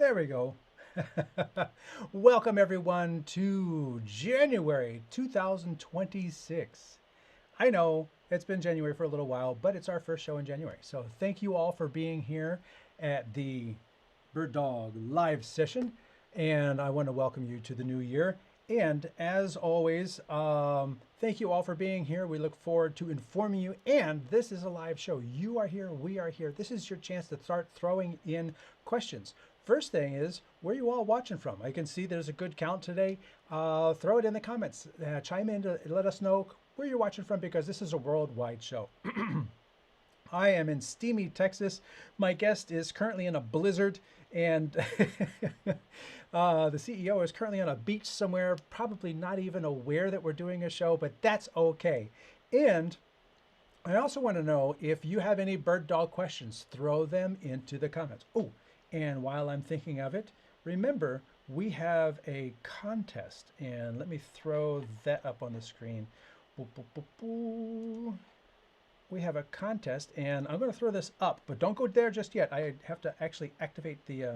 There we go. Welcome everyone to January 2026. I know it's been January for a little while, but it's our first show in January. So thank you all for being here at the BirdDog live session. And I want to welcome you to the new year. And as always, thank you all for being here. We look forward to informing you. And this is a live show. You are here. We are here. This is your chance to start throwing in questions. First thing is, where are you all watching from? I can see there's a good count today. Throw it in the comments. Chime in to let us know where you're watching from because this is a worldwide show. I am in steamy Texas. My guest is currently in a blizzard, and the CEO is currently on a beach somewhere, probably not even aware that we're doing a show, but that's okay. And I also want to know if you have any bird dog questions, throw them into the comments. Oh, and while I'm thinking of it, remember we have a contest, and let me throw that up on the screen. Boo, boo, boo, boo. We have a contest, and I'm going to throw this up, but don't go there just yet. I have to actually activate the,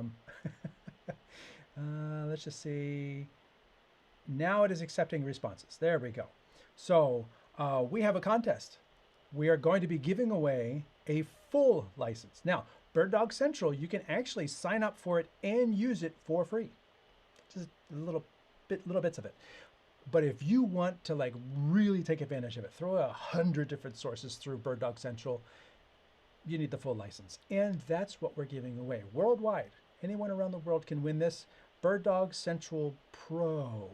let's just see. Now it is accepting responses. There we go. So we have a contest. We are going to be giving away a full license. Now, BirdDog Central, you can actually sign up for it and use it for free. Just little bits of it. But if you want to like really take advantage of it, throw 100 different sources through BirdDog Central, you need the full license. And that's what we're giving away worldwide. Anyone around the world can win this. BirdDog Central Pro.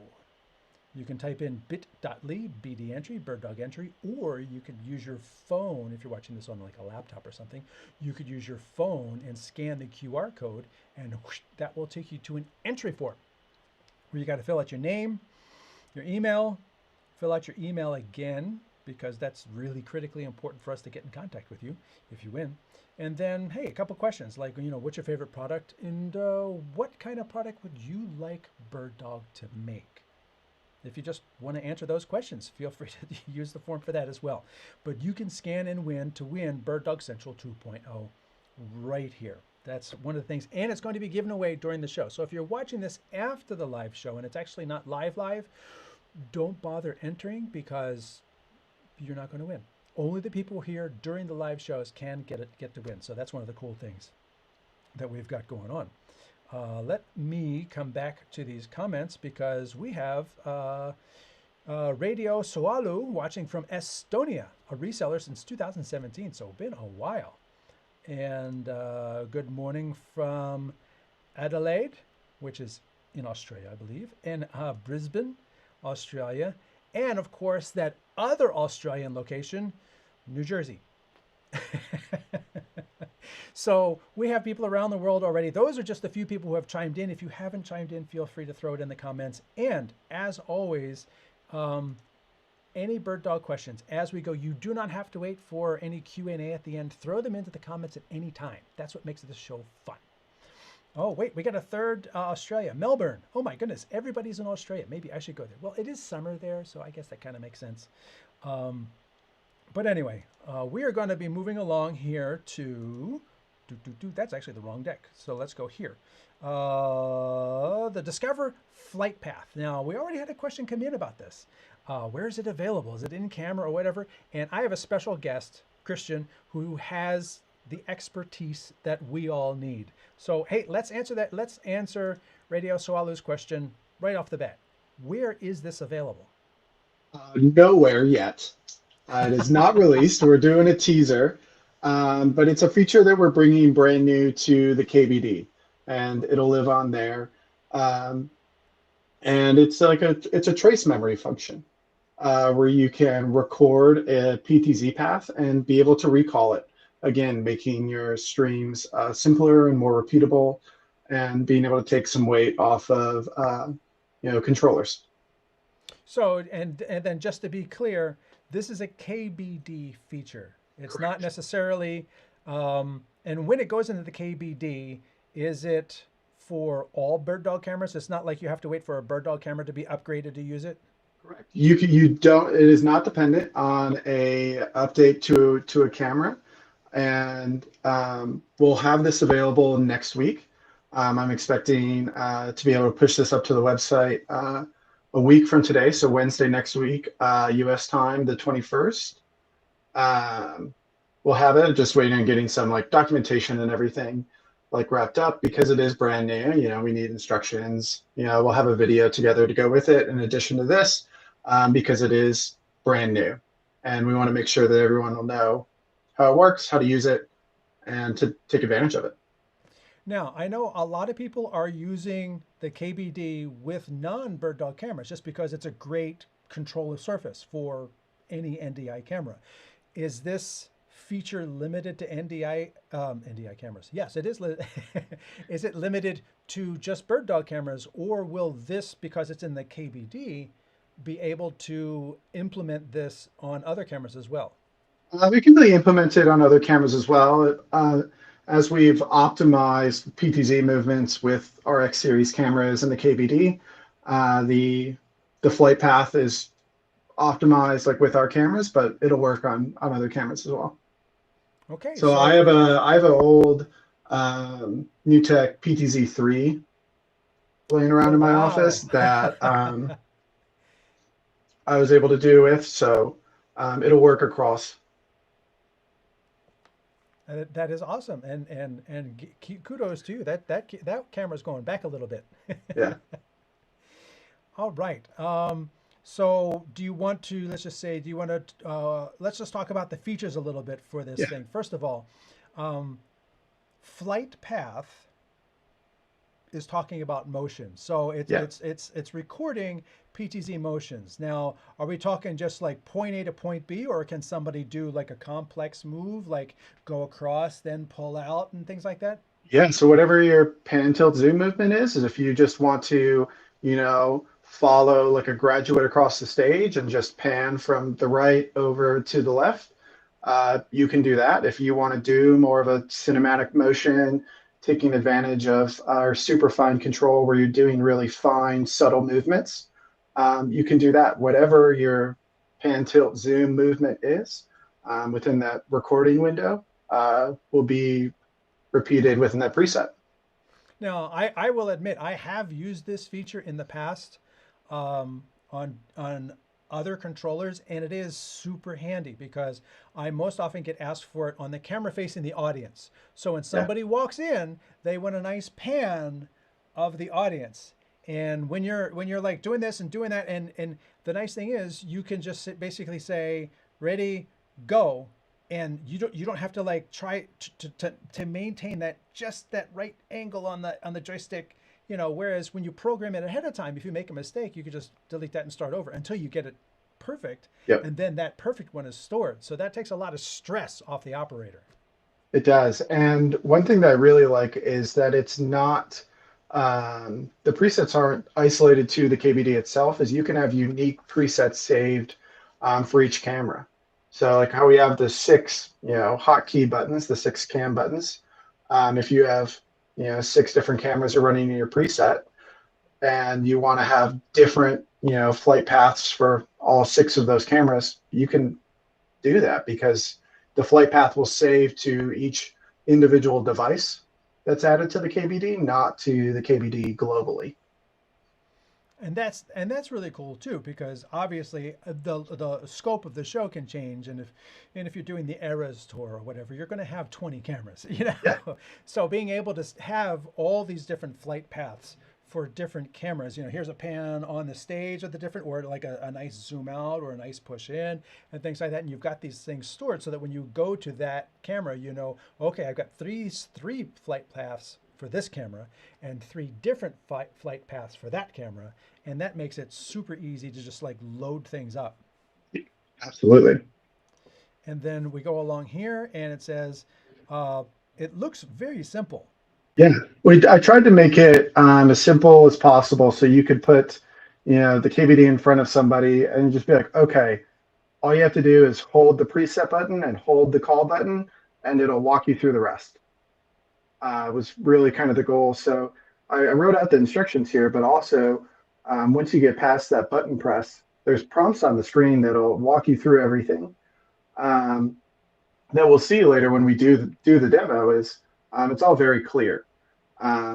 You can type in bit.ly, BD entry, BirdDog entry, or you could use your phone. If you're watching this on like a laptop or something, you could use your phone and scan the QR code, and whoosh, that will take you to an entry form where you got to fill out your name, your email, fill out your email again, because that's really critically important for us to get in contact with you if you win. And then, hey, a couple questions like, what's your favorite product and what kind of product would you like BirdDog to make? If you just want to answer those questions, feel free to use the form for that as well. But you can scan and win to win BirdDog Central 2.0 right here. That's one of the things, and it's going to be given away during the show. So if you're watching this after the live show and it's actually not live, don't bother entering because you're not going to win. Only the people here during the live shows can get to win. So that's one of the cool things that we've got going on. Let me come back to these comments because we have Radio Soalu watching from Estonia, a reseller since 2017, so been a while. And good morning from Adelaide, which is in Australia, I believe, and Brisbane, Australia, and of course that other Australian location, New Jersey. So we have people around the world already. Those are just a few people who have chimed in. If you haven't chimed in, feel free to throw it in the comments. And as always, any bird dog questions as we go, you do not have to wait for any Q&A at the end. Throw them into the comments at any time. That's what makes this show fun. Oh, wait, we got a third Australia, Melbourne. Oh my goodness, everybody's in Australia. Maybe I should go there. Well, it is summer there, so I guess that kind of makes sense. But anyway, we are going to be moving along here to, that's actually the wrong deck. So let's go here. The Discover Flight Path. Now, we already had a question come in about this. Where is it available? Is it in camera or whatever? And I have a special guest, Christian, who has the expertise that we all need. So, hey, let's answer that. Let's answer Radio Soalu's question right off the bat. Where is this available? Nowhere yet. It is not released. We're doing a teaser, but it's a feature that we're bringing brand new to the KBD, and it'll live on there. Um, and it's a trace memory function where you can record a PTZ path and be able to recall it. Again, making your streams simpler and more repeatable, and being able to take some weight off of controllers. So, and then just to be clear, this is a KBD feature. It's not Correct. necessarily, and when it goes into the KBD, is it for all BirdDog cameras? It's not like you have to wait for a BirdDog camera to be upgraded to use it. Correct. You don't. It is not dependent on a update to a camera, and we'll have this available next week. I'm expecting to be able to push this up to the website a week from today, so Wednesday next week, US time, the 21st. Um, we'll have it. Just waiting on getting some like documentation and everything like wrapped up because it is brand new. We need instructions. We'll have a video together to go with it in addition to this because it is brand new, and we want to make sure that everyone will know how it works, how to use it, and to take advantage of it. Now, I know a lot of people are using the KBD with non-BirdDog cameras just because it's a great control surface for any NDI camera. Is this feature limited to NDI cameras? Yes, it is. Is it limited to just BirdDog cameras, or will this, because it's in the KBD, be able to implement this on other cameras as well? We can be implemented on other cameras as well. As we've optimized PTZ movements with our X series cameras and the KBD, the flight path is optimized like with our cameras, but it'll work on other cameras as well. Okay, So I have so an old NewTek PTZ3 laying around oh in my office wow. that I was able to do with. So it'll work across. That is awesome, and kudos to you. That camera's going back a little bit. Yeah. All right. So do you want to, let's just say, do you want to, let's just talk about the features a little bit for this Yeah. thing. First of all, um, flight path is talking about motion. So Yeah. it's recording PTZ motions. Now, are we talking just like point A to point B, or can somebody do like a complex move, like go across, then pull out and things like that? Yeah, so whatever your pan and tilt zoom movement is if you just want to, follow like a graduate across the stage and just pan from the right over to the left, you can do that. If you want to do more of a cinematic motion, taking advantage of our super fine control where you're doing really fine, subtle movements, you can do that. Whatever your pan, tilt, zoom movement is within that recording window will be repeated within that preset. Now, I will admit I have used this feature in the past on other controllers, and it is super handy because I most often get asked for it on the camera facing the audience. So when Yeah. somebody walks in, they want a nice pan of the audience. And when you're like doing this and doing that, and the nice thing is you can just basically say, ready, go, and you don't have to like try to maintain that just that right angle on the joystick. Whereas when you program it ahead of time, if you make a mistake, you could just delete that and start over until you get it perfect, Yep. and then that perfect one is stored. So that takes a lot of stress off the operator. It does. And one thing that I really like is that it's not, the presets aren't isolated to the KBD itself, is you can have unique presets saved for each camera. So like how we have the six, hotkey buttons, the six cam buttons. If you have, six different cameras are running in your preset and you want to have different, flight paths for all six of those cameras, you can do that because the flight path will save to each individual device that's added to the KBD, not to the KBD globally. And that's really cool too, because obviously the scope of the show can change, and if you're doing the Eras tour or whatever, you're going to have 20 cameras, Yeah. So being able to have all these different flight paths for different cameras, here's a pan on the stage of the different, or like a nice zoom out or a nice push in and things like that, and you've got these things stored so that when you go to that camera, okay, I've got three flight paths for this camera and three different flight paths for that camera, and that makes it super easy to just like load things up. Absolutely. And then we go along here and it says, uh, it looks very simple. Yeah. I tried to make it as simple as possible so you could put, the KBD in front of somebody and just be like, okay, all you have to do is hold the preset button and hold the call button, and it'll walk you through the rest. Was really kind of the goal. So I wrote out the instructions here, but also once you get past that button press, there's prompts on the screen that'll walk you through everything. Um, that we'll see later when we do the demo is it's all very clear.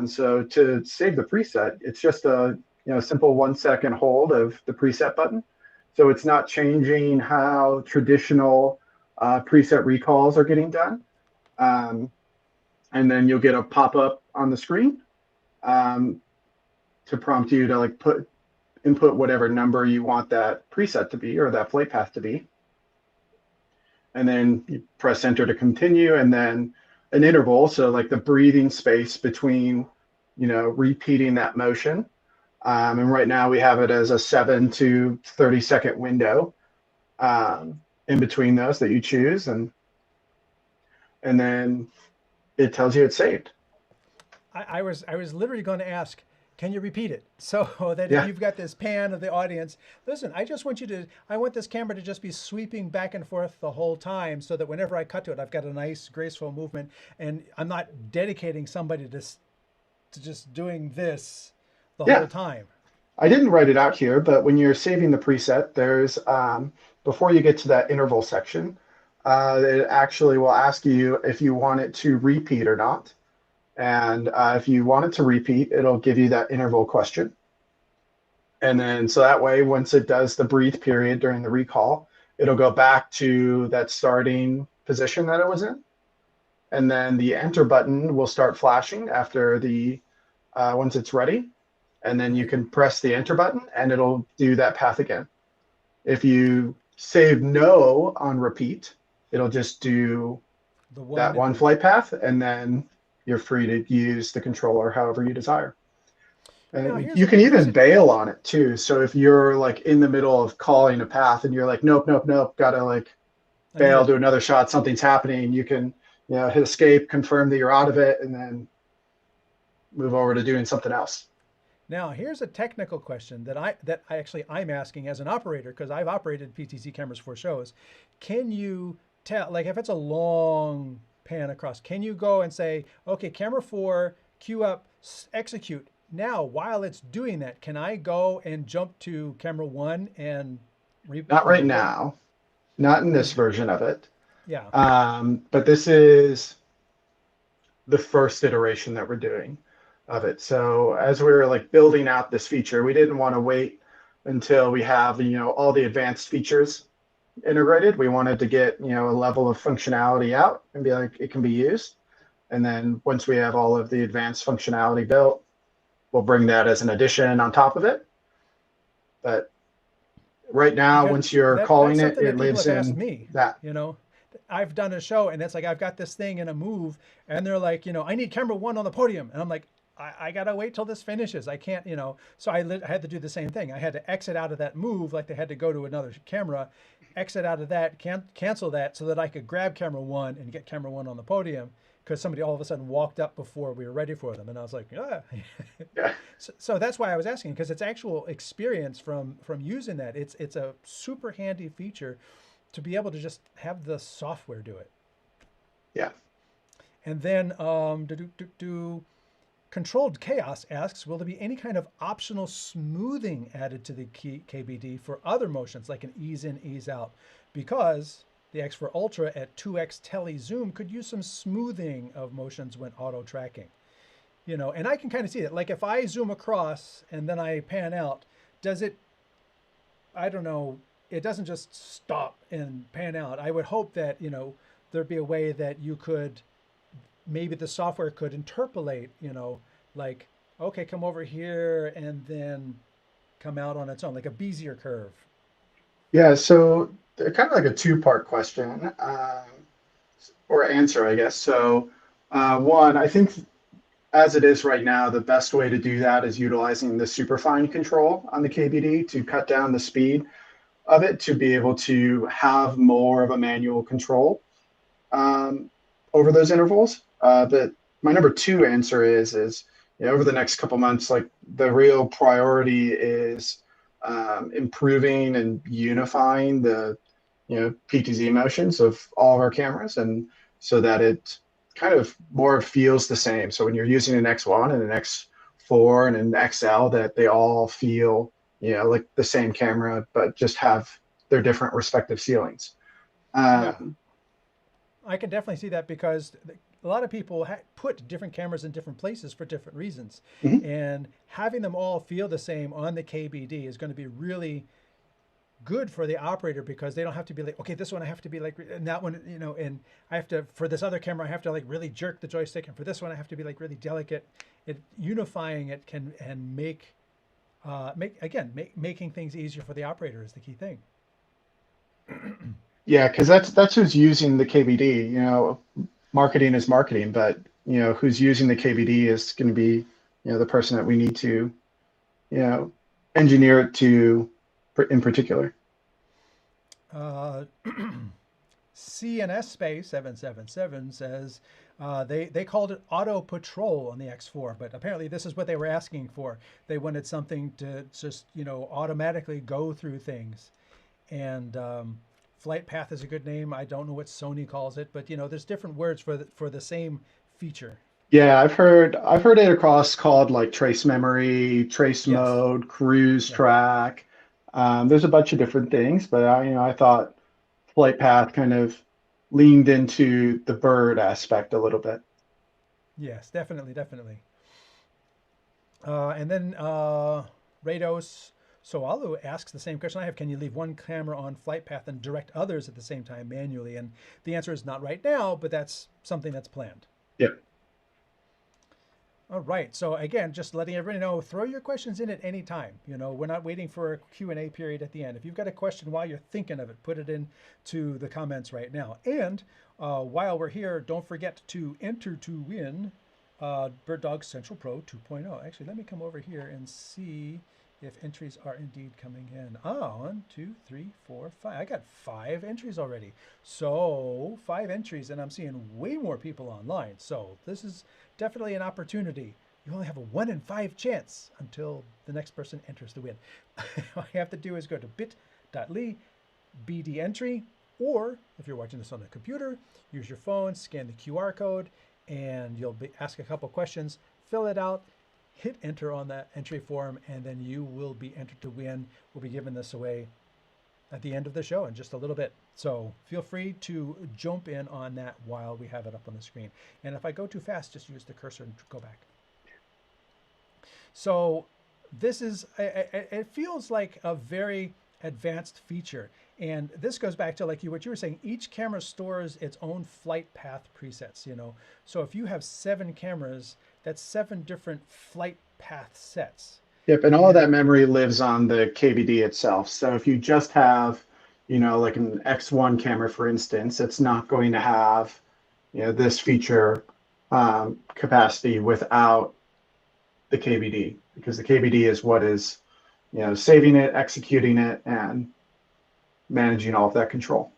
So to save the preset, it's just a simple 1 second hold of the preset button. So it's not changing how traditional preset recalls are getting done. Um, and then you'll get a pop up on the screen um, to prompt you to like input whatever number you want that preset to be or that flight path to be. And then you press enter to continue, and then an interval, so like the breathing space between, repeating that motion. And right now we have it as a 7 to 30 second window in between those that you choose, and then it tells you it's saved. I was literally going to ask, can you repeat it? So that if Yeah, you've got this pan of the audience, listen, I want this camera to just be sweeping back and forth the whole time so that whenever I cut to it, I've got a nice, graceful movement and I'm not dedicating somebody to just doing this the whole yeah. time. I didn't write it out here, but when you're saving the preset, there's before you get to that interval section, it actually will ask you if you want it to repeat or not. And if you want it to repeat, it'll give you that interval question. And then so that way, once it does the breathe period during the recall, it'll go back to that starting position that it was in. And then the enter button will start flashing after the once it's ready. And then you Right. can press the enter button and it'll do that path again. If you save no on repeat, it'll just do The one that and one then, flight path, and then you're free to use the controller however you desire. now And here's you a, can here's even a, bail on it too. So if you're like in the middle of calling a path and you're like, nope, nope, nope, gotta like I need bail, it. do another shot, something's happening, you can, hit escape, confirm that you're out of it, and then move over to doing something else. Now, here's a technical question I'm asking as an operator because I've operated PTZ cameras for shows. Can you tell, like, if it's a long pan across, can you go and say, okay, camera 4, cue up, execute. Now, while it's doing that, can I go and jump to camera 1 and Not right go? now, not in this There's, version of it. yeah, But this is the first iteration that we're doing of it. So as we were like building out this feature, we didn't want to wait until we have, all the advanced features integrated. We wanted to get, a level of functionality out and be like, it can be used. And then once we have all of the advanced functionality built, we'll bring that as an addition on top of it. But right now, because once you're that's calling it, something it that people lives have asked in me, that. you know. I've done a show and it's like I've got this thing in a move and they're like, I need camera 1 on the podium. And I'm like, I gotta wait till this finishes. I can't, So I had to do the same thing. I had to exit out of that move, like they had to go to another camera, exit out of that, cancel that, so that I could grab camera 1 and get camera 1 on the podium because somebody all of a sudden walked up before we were ready for them, and I was like, ah. Yeah. So that's why I was asking because it's actual experience from using that. It's a super handy feature to be able to just have the software do it. Yeah. And then Controlled Chaos asks, will there be any kind of optional smoothing added to the KBD for other motions like an ease in, ease out? Because the X4 Ultra at 2x tele zoom could use some smoothing of motions when auto tracking. And I can kind of see that. Like if I zoom across and then I pan out, does it, I don't know, it doesn't just stop and pan out. I would hope that, there'd be a way that you could, maybe the software could interpolate, like, okay, come over here and then come out on its own, like a Bezier curve. Yeah. So kind of like a two-part question or answer, I guess. So one, I think as it is right now, the best way to do that is utilizing the superfine control on the KBD to cut down the speed of it to be able to have more of a manual control um, over those intervals. But my number two answer is over the next couple months, like the real priority is improving and unifying the PTZ motions of all of our cameras, and so that it kind of more feels the same. So when you're using an X1 and an X4 and an XL, that they all feel like the same camera, but just have their different respective ceilings. Yeah, Um, I can definitely see that because a lot of people put different cameras in different places for different reasons, Mhm. and having them all feel the same on the KBD is going to be really good for the operator because they don't have to be like, okay, this one I have to be like, and that one, and I have to, for this other camera, I have to like really jerk the joystick, and for this one, I have to be like really delicate. It unifying it can and making things easier for the operator is the key thing. Yeah, because that's who's using the KBD. Marketing is marketing, but who's using the KBD is going to be the person that we need to you know engineer it to in particular. Uh, CNS Space 777 says they called it Auto Patrol on the X4, but apparently this is what they were asking for. They wanted something to just automatically go through things, and Flight Path is a good name. I don't know what Sony calls it, but there's different words for the same feature. Yeah, I've heard it across called like trace memory, trace Yes. mode, cruise Yeah. track. There's a bunch of different things, but I thought flight path kind of leaned into the bird aspect a little bit. Yes. Definitely. Definitely. And then Rados Soalu asks the same question I have. Can you leave one camera on flight path and direct others at the same time manually? And the answer is not right now, but that's something that's planned. Yeah. All right. So again, just letting everybody know, throw your questions in at any time. We're not waiting for a Q&A period at the end. If you've got a question while you're thinking of it, put it into the comments right now. And while we're here, don't forget to enter to win BirdDog Central Pro 2.0. Actually, let me come over here and see if entries are indeed coming in. Ah, 1, 2, 3, 4, 5. I got 5 entries already. So 5 entries, and I'm seeing way more people online. So this is definitely an opportunity. You only have a 1 in 5 chance until the next person enters to win. All you have to do is go to bit.ly, BD entry, or if you're watching this on the computer, use your phone, scan the QR code, and you'll ask a couple questions, fill it out, hit enter on that entry form, and then you will be entered to win. We'll be giving this away at the end of the show in just a little bit. So feel free to jump in on that while we have it up on the screen. And if I go too fast, just use the cursor and go back. So this is, it feels like a very advanced feature. And this goes back to what you were saying, each camera stores its own flight path presets. So if you have 7 cameras, that's 7 different flight path sets. Yep, and all of that And memory lives on the KBD itself. So if you just have, like an X1 camera, for instance, it's not going to have, this feature capacity without the KBD because the KBD is what is, saving it, executing it, and managing all of that control.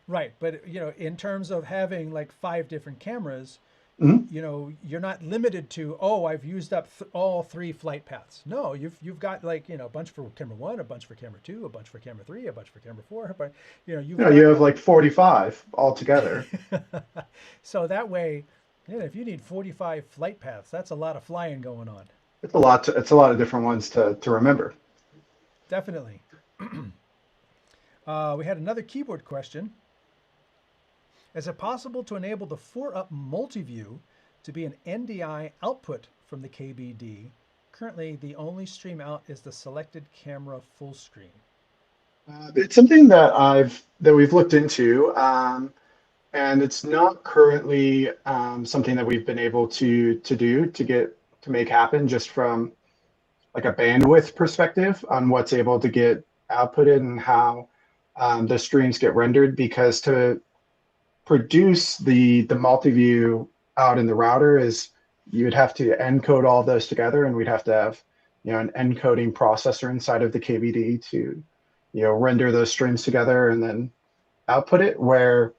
right, but in terms of having like 5 different cameras, Mhm. you're not limited to, oh, I've used up all 3 flight paths. No, you've got like a bunch for camera 1, a bunch for camera 2, a bunch for camera 3, a bunch for camera 4, but you've You got have like 45 altogether. so that way, if you need 45 flight paths, that's a lot of flying going on. It's a lot of different ones to remember. Definitely. We had another keyboard question. Is it possible to enable the 4-up multi-view to be an NDI output from the KBD? Currently, the only stream out is the selected camera full screen. It's something that we've looked into, and it's not currently something that we've been able to make happen just from like a bandwidth perspective on what's able to get outputted and how the streams get rendered. Because to produce the multi-view out in the router is you'd have to encode all those together, and we'd have to have an encoding processor inside of the KVD to render those streams together and then output it. Where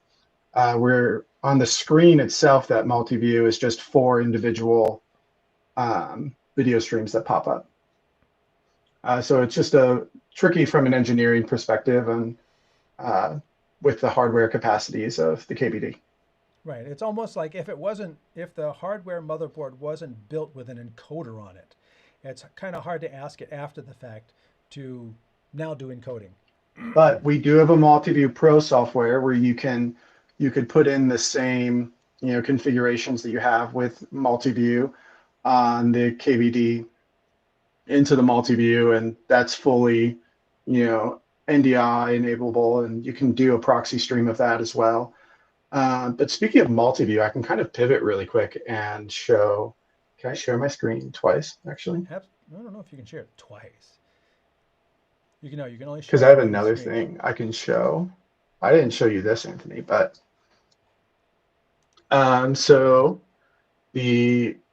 we're on the screen itself, that multi-view is just 4 individual video streams that pop up. So it's just a tricky from an engineering perspective and uh, with the hardware capacities of the KBD. Right. It's almost like if the hardware motherboard wasn't built with an encoder on it, it's kind of hard to ask it after the fact to now do encoding. But we do have a multi-view pro software where you could put in the same configurations that you have with multi-view on the KBD into the multi-view, and that's fully, NDI enableable, and you can do a proxy stream of that as well. But speaking of multi-view, I can kind of pivot really quick and show. Can I share my screen twice, actually? I don't know if you can share it twice. You can, no, you can only Because share I have one another screen. thing I can show. I didn't show you this, Anthony, but so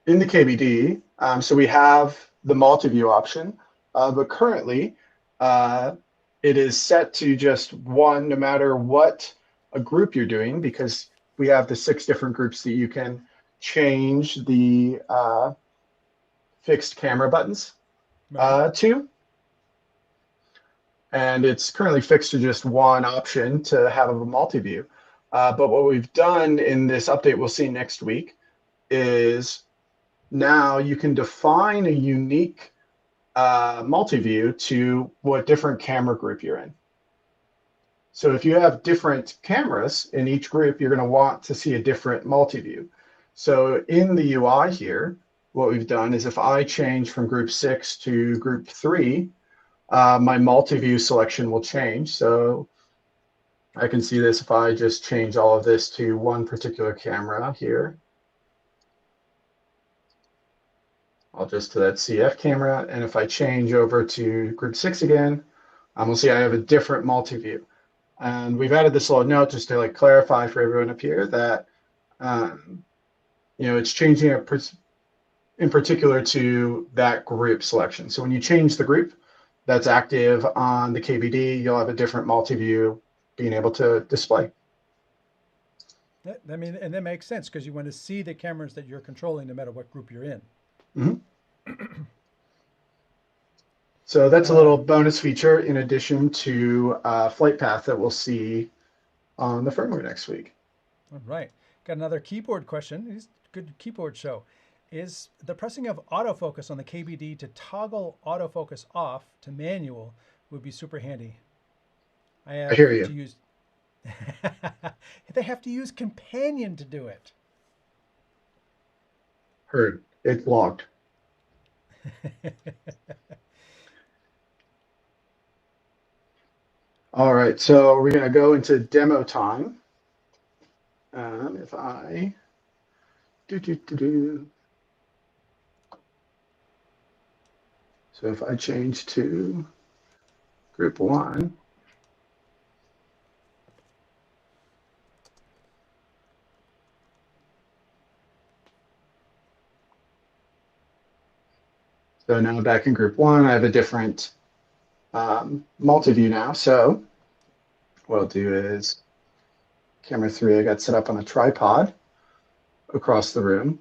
in the KBD, so we have the multi-view option, but currently uh, it is set to just one, no matter what a group you're doing, because we have the 6 different groups that you can change the fixed camera buttons Right. to. And it's currently fixed to just one option to have a multi-view. But what we've done in this update we'll see next week is now you can define a unique multi-view to what different camera group you're in. So if you have different cameras in each group, you're going to want to see a different multi-view. So in the UI here, what we've done is if I change from group 6 to group 3, my multi-view selection will change. So I can see this if I just change all of this to one particular camera here. I'll just to that CF camera. And if I change over to group 6 again, we'll see I have a different multi-view. And we've added this little note just to like clarify for everyone up here that it's changing it in particular to that group selection. So when you change the group that's active on the KBD, you'll have a different multi-view being able to display. I mean, and that makes sense because you want to see the cameras that you're controlling no matter what group you're in. Mm-hmm. So that's a little Um, bonus feature in addition to flight path that we'll see on the firmware next week. all right. Got another keyboard question. It's a good keyboard show. Is the pressing of autofocus on the KBD to toggle autofocus off to manual would be super handy. I I have hear to you. use they have to use companion to do it. Heard. It's logged. All right, so we're going to go into demo time. If I do. So if I change to group 1, so now back in group 1, I have a different multi-view now. So what I'll do is camera 3, I got set up on a tripod across the room.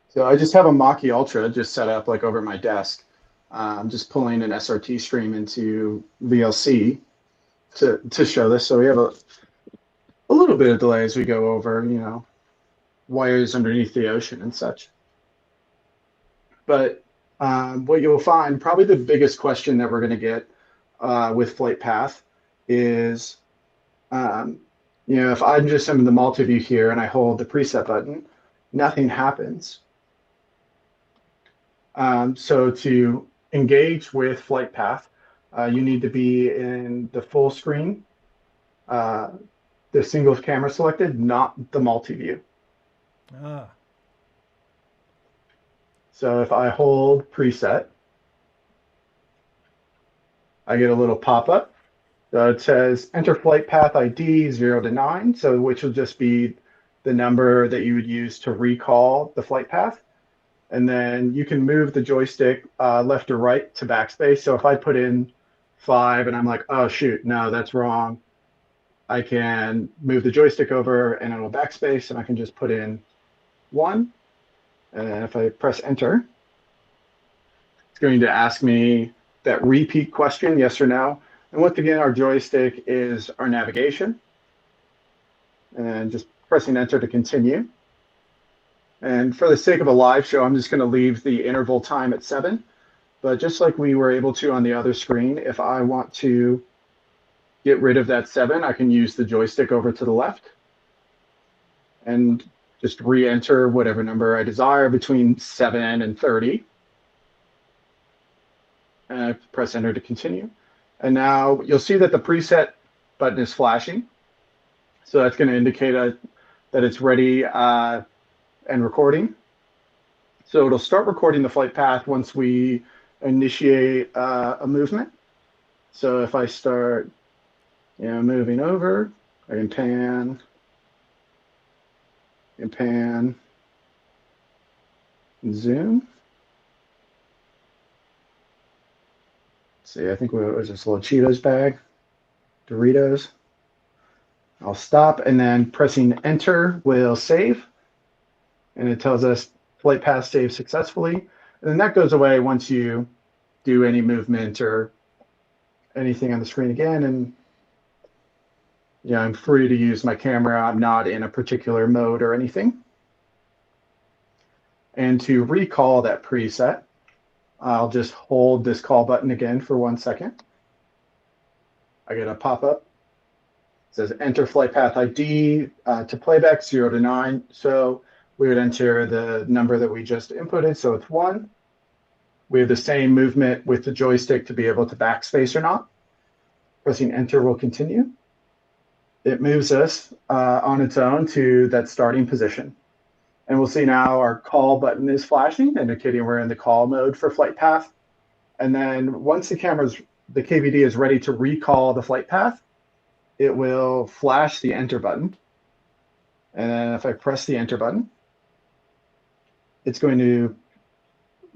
So I just have a Mach-E Ultra just set up like over my desk. I'm just pulling an SRT stream into VLC to show this. So we have a little bit of delay as we go over, wires underneath the ocean and such. But what you'll find, probably the biggest question that we're going to get with Flight Path is, if I'm just in the multi-view here and I hold the preset button, nothing happens. So to engage with Flight Path, you need to be in the full screen, the single camera selected, not the multi-view. Ah, So if I hold preset, I get a little pop-up. It says enter flight path ID 0 to 9, so which will just be the number that you would use to recall the flight path. And then you can move the joystick left or right to backspace. So if I put in 5 and I'm like, oh shoot, no, that's wrong, I can move the joystick over and it'll backspace, and I can just put in 1. And if I press enter, it's going to ask me that repeat question, yes or no. And once again, our joystick is our navigation. And just pressing enter to continue. And for the sake of a live show, I'm just going to leave the interval time at 7. But just like we were able to on the other screen, if I want to get rid of that 7, I can use the joystick over to the left and just re-enter whatever number I desire between 7 and 30. And I press enter to continue. And now you'll see that the preset button is flashing. So that's going to indicate that it's ready and recording. So it'll start recording the flight path once we initiate a movement. So if I start, moving over, I can pan, and zoom. Let's see, I think it was this little Cheetos bag, Doritos. I'll stop, and then pressing enter will save. And it tells us flight path saved successfully. And then that goes away once you do any movement or anything on the screen again. And I'm free to use my camera. I'm not in a particular mode or anything. And to recall that preset, I'll just hold this call button again for 1 second. I get a pop-up. It says enter flight path ID to playback 0 to 9. So we would enter the number that we just inputted. So it's 1. We have the same movement with the joystick to be able to backspace or not. Pressing enter will continue. It moves us on its own to that starting position. And we'll see now our call button is flashing, indicating we're in the call mode for flight path. And then once the KBD is ready to recall the flight path, it will flash the enter button. And then if I press the enter button, it's going to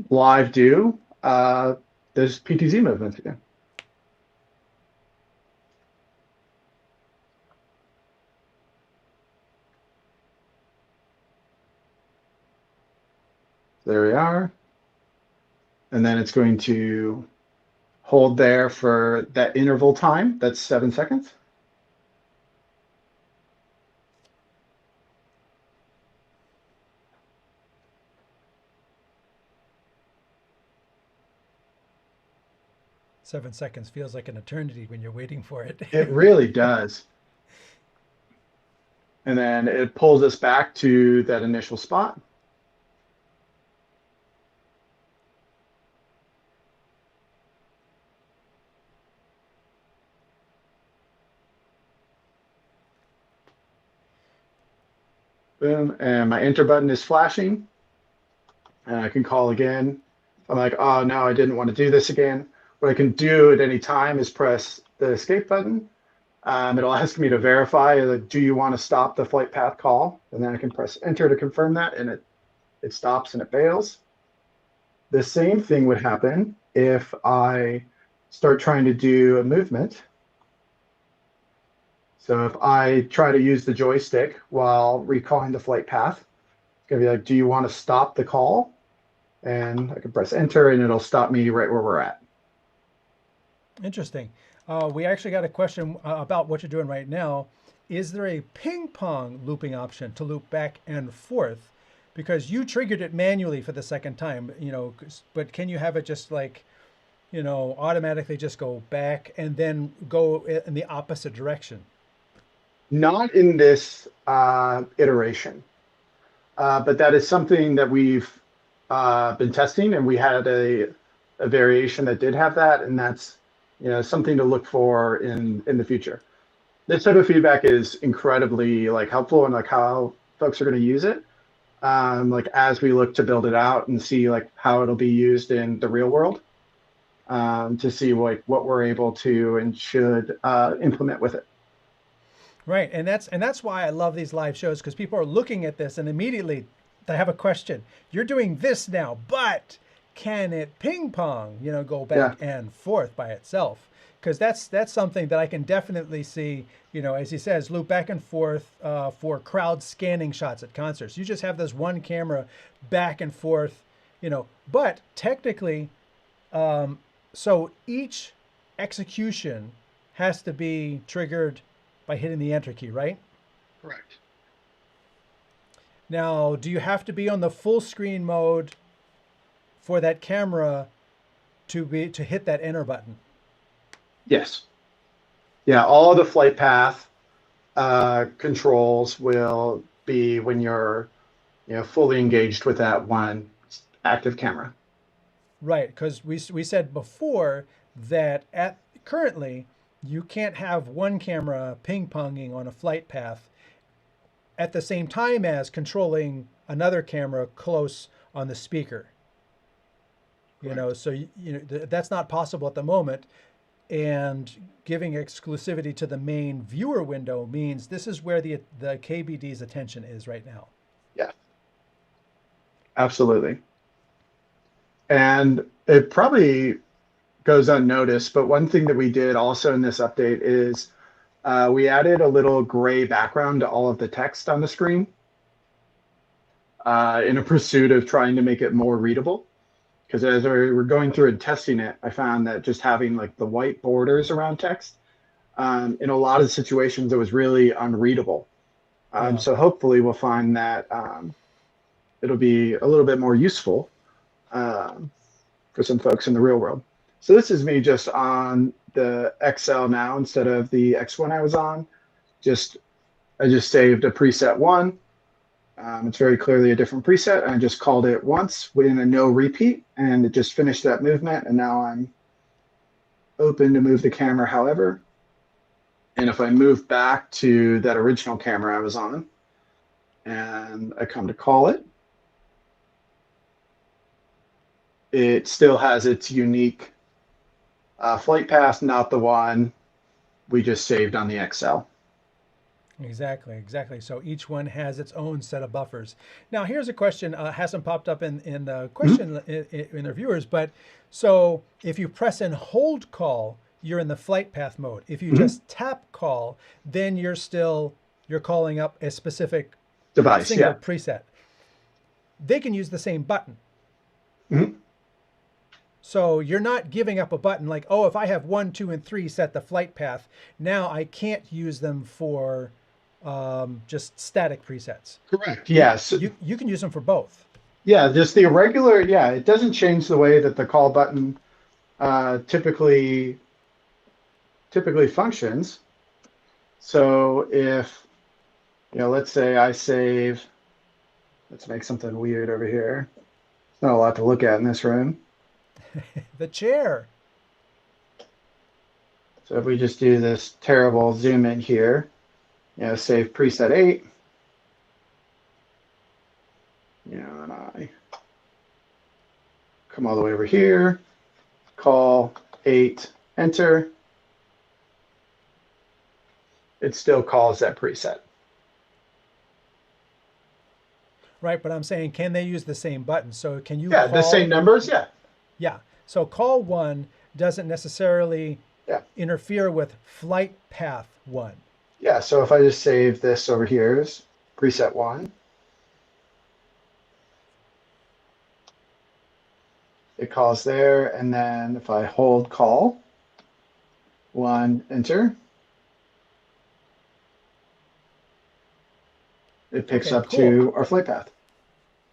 live do those PTZ movements again. There we are. And then it's going to hold there for that interval time. That's 7 seconds. Seven seconds feels like an eternity when you're waiting for it. It really does. And then it pulls us back to that initial spot. Boom, and my enter button is flashing. And I can call again. I'm like, oh, no, I didn't want to do this again. What I can do at any time is press the escape button. It'll ask me to verify, like, do you want to stop the flight path call? And then I can press enter to confirm that, and it stops and it fails. The same thing would happen if I start trying to do a movement. So if I try to use the joystick while recalling the flight path, it's going to be like, do you want to stop the call? And I can press enter, and it'll stop me right where we're at. Interesting. We actually got a question about what you're doing right now. Is there a ping pong looping option to loop back and forth? Because you triggered it manually for the second time, but can you have it just like, automatically just go back and then go in the opposite direction? Not in this iteration, but that is something that we've been testing, and we had a variation that did have that, and that's something to look for in the future. This type of feedback is incredibly helpful and how folks are going to use it. As we look to build it out and see how it'll be used in the real world, to see what we're able to and should implement with it. Right, and that's why I love these live shows, because people are looking at this and immediately they have a question. You're doing this now, but can it ping pong, go back and forth by itself? Because that's something that I can definitely see, as he says, loop back and forth for crowd scanning shots at concerts. You just have this one camera back and forth, but technically, so each execution has to be triggered by hitting the enter key, right? Correct. Now, do you have to be on the full screen mode for that camera to hit that enter button? Yes. Yeah, all the flight path controls will be when you're, fully engaged with that one active camera. Right, because we said before that at currently you can't have one camera ping ponging on a flight path at the same time as controlling another camera close on the speaker. Correct. So that's not possible at the moment. And giving exclusivity to the main viewer window means this is where the KBD's attention is right now. Yeah, absolutely. And it probably goes unnoticed, but one thing that we did also in this update is we added a little gray background to all of the text on the screen in a pursuit of trying to make it more readable. Because as we were going through and testing it, I found that just having like the white borders around text, in a lot of situations, it was really unreadable. Yeah. So hopefully we'll find that it'll be a little bit more useful um, for some folks in the real world. So this is me just on the XL now instead of the X1 I was on. Just I just saved a preset one. It's very clearly a different preset. And I just called it once within a no repeat, and it just finished that movement. And now I'm open to move the camera however. And if I move back to that original camera I was on, and I come to call it, it still has its unique flight path, not the one we just saved on the XL. Exactly, exactly. So each one has its own set of buffers. Now, here's a question, hasn't popped up in the Mhm. question in the viewers, but so if you press and hold call, you're in the flight path mode. If you Mhm. just tap call, then you're calling up a specific Device, single yeah. preset. They can use the same button. Mhm. So you're not giving up a button like, oh, if I have one, two, and three set the flight path, now I can't use them for just static presets. Correct. You, Yes. you can use them for both. Yeah, just the irregular, yeah, it doesn't change the way that the call button typically functions. So if, let's say I save, let's make something weird over here. It's not a lot to look at in this room. The chair. So if we just do this terrible zoom in here, save preset 8, and I come all the way over here, call 8, enter, it still calls that preset. Right, but I'm saying, can they use the same button? So can you Yeah, the same call? numbers. Yeah, Yeah. So call one doesn't necessarily yeah, interfere with flight path one. yeah. So if I just save this over here as preset 1, it calls there. And then if I hold call 1, enter, it picks Okay, up cool. to our flight path.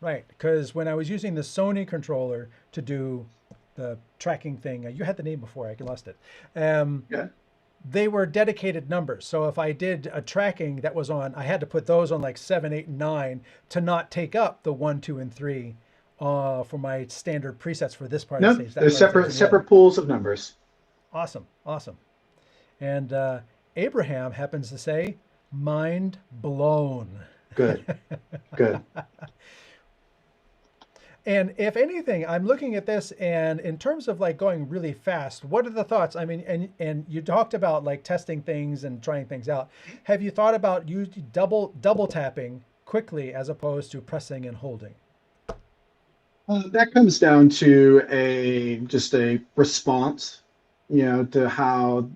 Right, because when I was using the Sony controller to do the tracking thing, you had the name before, I lost it. Um, Yeah. they were dedicated numbers. So if I did a tracking that was on, I had to put those on like 7, 8, and 9 to not take up the 1, 2, and 3 for my standard presets for this part of the No, stage, that they're part of the separate stage, and the other. separate pools of numbers. Awesome, awesome. And Abraham happens to say, mind blown. Good, good. And if anything, I'm looking at this, and in terms of like going really fast, what are the thoughts? I mean, and you talked about like testing things and trying things out. Have you thought about double tapping quickly as opposed to pressing and holding? That comes down to a just a response, to how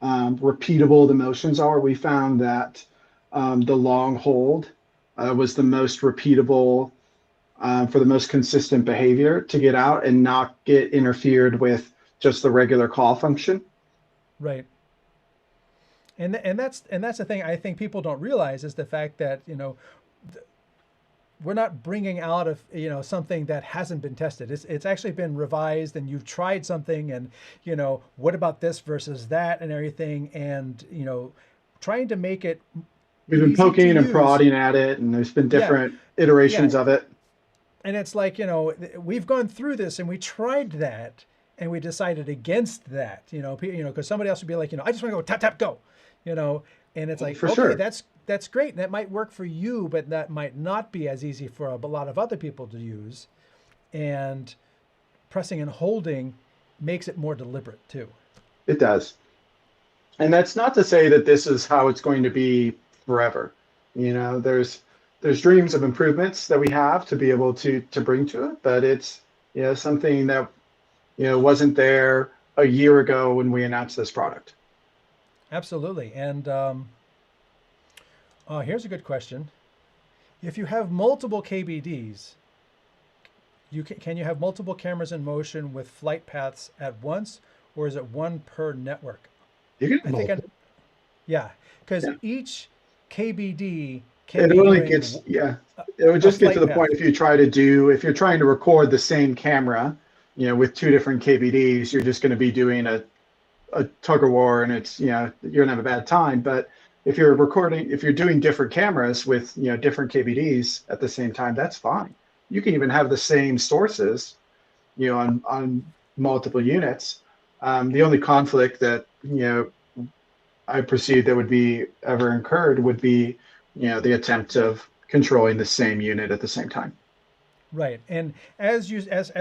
repeatable the motions are. We found that the long hold was the most repeatable for the most consistent behavior to get out and not get interfered with just the regular call function. Right. And that's the thing I think people don't realize is the fact that we're not bringing out of something that hasn't been tested. It's actually been revised, and you've tried something, and what about this versus that and everything, and trying to make it We've been easy to poking and use. prodding at it, and there's been Yeah, different iterations yeah, of it. and it's like we've gone through this and we tried that and we decided against that. Because somebody else would be like, I just want to go tap tap go, you know, and it's like, For okay, sure. that's great, and that might work for you, but that might not be as easy for a lot of other people to use. And pressing and holding makes it more deliberate too. It does. And that's not to say that this is how it's going to be forever. There's dreams of improvements that we have to be able to bring to it, but it's something that wasn't there a year ago when we announced this product. Absolutely. And here's a good question. If you have multiple KBDs, can you have multiple cameras in motion with flight paths at once, or is it one per network? You can have I think multiple. yeah, because Yeah. each KBD can It be only doing gets, yeah. It would a just get to flight the point path. if you're trying to record the same camera, with two different KBDs, you're just going to be doing a tug of war, and it's you're gonna have a bad time. But if you're doing different cameras with different KBDs at the same time, that's fine. You can even have the same sources on multiple units. The only conflict that I perceive that would be ever incurred would be the attempt of controlling the same unit at the same time. Right. And as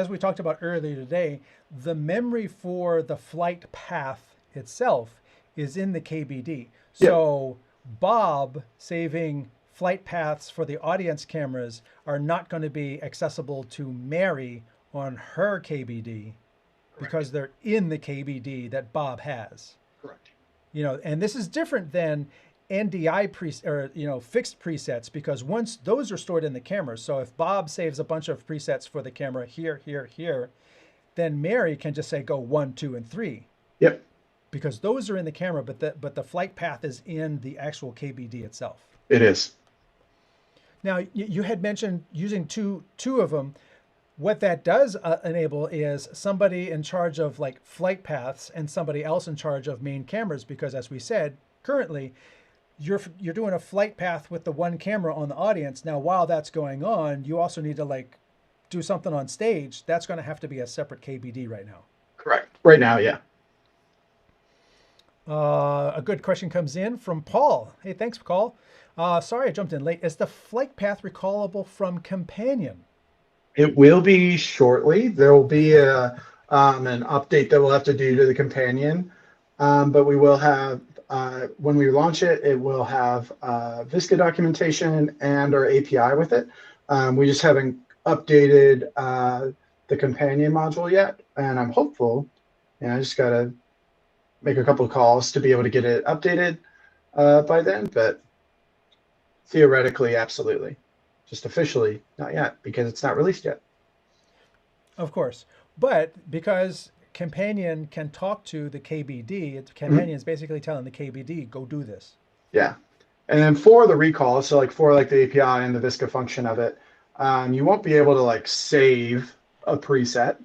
we talked about earlier today, the memory for the flight path itself is in the KBD. Yep. So Bob saving flight paths for the audience cameras are not going to be accessible to Mary on her KBD Correct. because they're in the KBD that Bob has. Correct. And this is different than NDI or fixed presets, because once those are stored in the camera. So if Bob saves a bunch of presets for the camera here, here, here, then Mary can just say go 1, 2, and 3, Yep. because those are in the camera, but the flight path is in the actual KBD itself. It is. Now you had mentioned using two of them. What that does enable is somebody in charge of like flight paths and somebody else in charge of main cameras, because as we said, currently you're doing a flight path with the one camera on the audience. Now, while that's going on, you also need to like do something on stage. That's going to have to be a separate KBD right now. Correct. Right now, yeah. A good question comes in from Paul. Hey, thanks, Paul. Sorry I jumped in late. Is the flight path recallable from Companion? It will be shortly. There will be an update that we'll have to do to the companion, but we will have when we launch it, it will have Visca documentation and our API with it. We just haven't updated the companion module yet, and I'm hopeful. I just got to make a couple of calls to be able to get it updated by then, but theoretically, absolutely. Just officially, not yet, because it's not released yet. Of course. But because Companion can talk to the KBD, Mhm. Companion is basically telling the KBD, go do this. Yeah. And then for the recall, so like for like the API and the Visca function of it, you won't be able to like save a preset,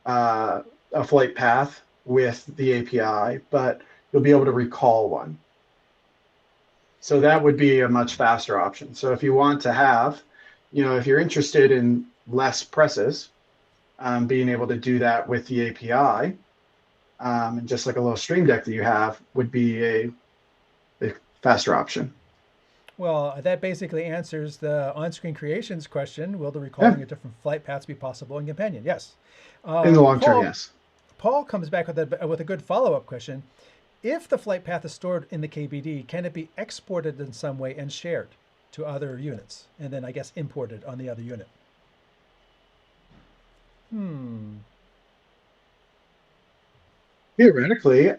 uh, a flight path with the API, but you'll be able to recall one. So that would be a much faster option. So if you want to have, if you're interested in less presses, being able to do that with the API, and just like a little stream deck that you have would be a faster option. Well, that basically answers the on-screen creations question. Will the Yeah, recalling of different flight paths be possible in Companion? Yes. in the long term, Paul yes. Paul comes back with a good follow-up question. If the flight path is stored in the KBD, can it be exported in some way and shared to other units, and then I guess imported on the other unit? Hmm. Theoretically,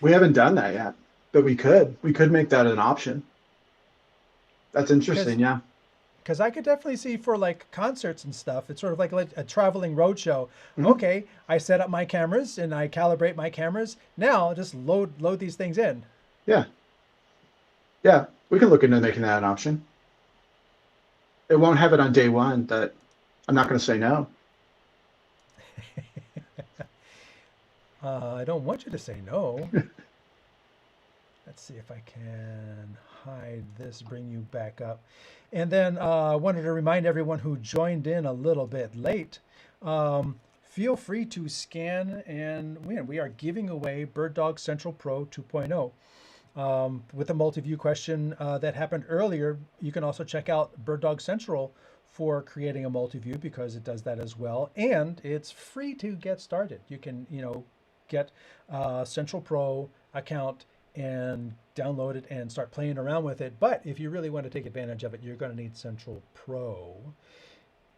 we haven't done that yet, but we could. We could make that an option. That's Because interesting. Yeah. because I could definitely see for like concerts and stuff, it's sort of like a traveling roadshow. Mhm. Okay, I set up my cameras and I calibrate my cameras. Now just load these things in. Yeah. Yeah. We could look into making that an option. it won't have it on day one, but I'm not going to say no. I don't want you to say no. Let's see if I can hide this, bring you back up. And then I wanted to remind everyone who joined in a little bit late, feel free to scan and win. We are giving away BirdDog Central Pro 2.0. With a multi-view question that happened earlier, you can also check out BirdDog Central for creating a multi-view because it does that as well. And it's free to get started. You can, get a Central Pro account and download it and start playing around with it. But if you really want to take advantage of it, you're going to need Central Pro.